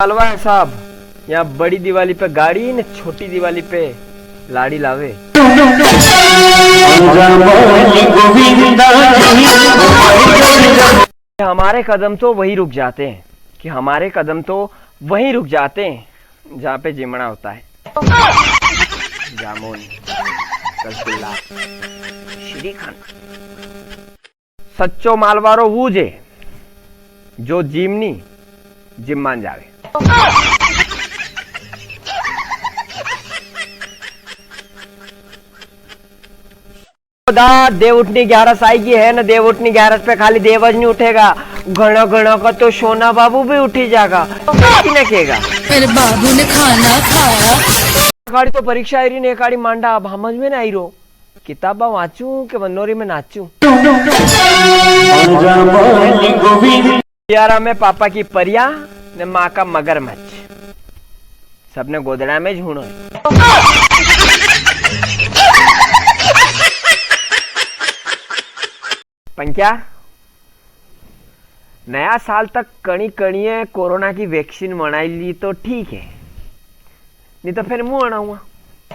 मालवा है साहब, यहाँ बड़ी दिवाली पे गाड़ी न छोटी दिवाली पे लाड़ी लावे। हमारे कदम तो वही रुक जाते हैं कि हमारे कदम तो वहीं रुक जाते हैं जहाँ पे जिमड़ा होता है। जामुन, रसगुल्ला, श्रीखंड। सच्चो मालवारो वो जे जो जिमनी जिम मान जावे। देव उठनी 11 आएगी है ना, देव उठनी 11 पे खाली देवज नहीं उठेगा, घना घना का तो सोना बाबू भी उठी जाएगा। मेरे बाबू ने खाना खाया। गाड़ी तो परीक्षा आई रही ने, गाड़ी मांडा अब समझ में नहीं रो, किताबा वाचू के बनोरी में नाचू। यारा में पापा की परिया ने माँ का मगरमच्छ, सबने गोदड़ा में झूनो। पंक्या नया साल तक कणी कणिए कोरोना की वैक्सीन बनाई ली तो ठीक है, नहीं तो फिर मुंह अणाऊंगा।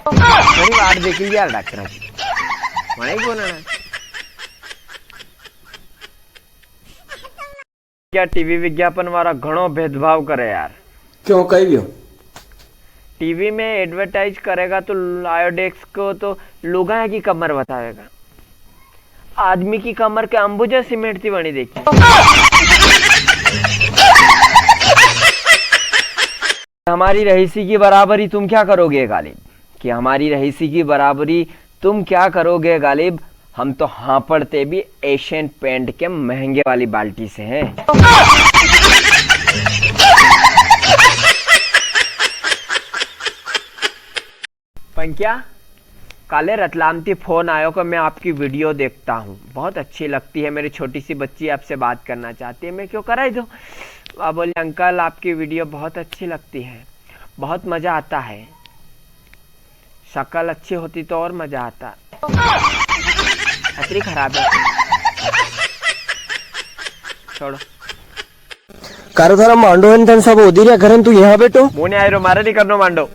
घणी वाट देखी यार डॉक्टर की मनाई कौन अणा। क्या टीवी विज्ञापन वाला घणो भेदभाव करे यार। क्यों कही भी हो? टीवी में एडवर्टाइज करेगा तो आयोडेक्स को तो लोगा की कमर बताएगा, आदमी की कमर के अंबुजा सीमेंट थी बनी देखी। हमारी रहीसी की बराबरी तुम क्या करोगे गालिब, कि हमारी रहीसी की बराबरी तुम क्या करोगे गालिब। हम तो हाँ पढ़ते भी एशियन पेंट के महंगे वाली बाल्टी से हैं। पंक्या काले रतलामती फोन आयो को मैं आपकी वीडियो देखता हूँ, बहुत अच्छी लगती है, मेरी छोटी सी बच्ची आपसे बात करना चाहती है, मैं क्यों कराई दो। आप बोले अंकल आपकी वीडियो बहुत अच्छी लगती है, बहुत मजा आता है, शक्ल अच्छी होती तो और मजा आता। छतरी खराब है, छोड़ो। कारो थारा मांडो है सब ओदी रे घरन, तू यहाँ बैठो। मोने आयरो मारे नहीं करनो मांडो।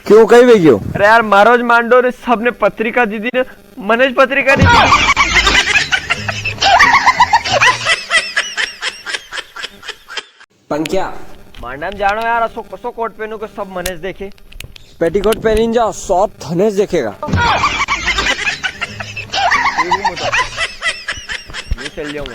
क्यों कही वे क्यों? अरे यार मारोज मांडो ने सबने पत्रिका दीदी ने मनोज पत्रिका दी थी। पंक्या मांडम जानो यार, असो कसो कोट पहनो के सब मनोज देखे। पेटीकोट पहन जा, सब धनेश देखेगा। चल जाऊंगा।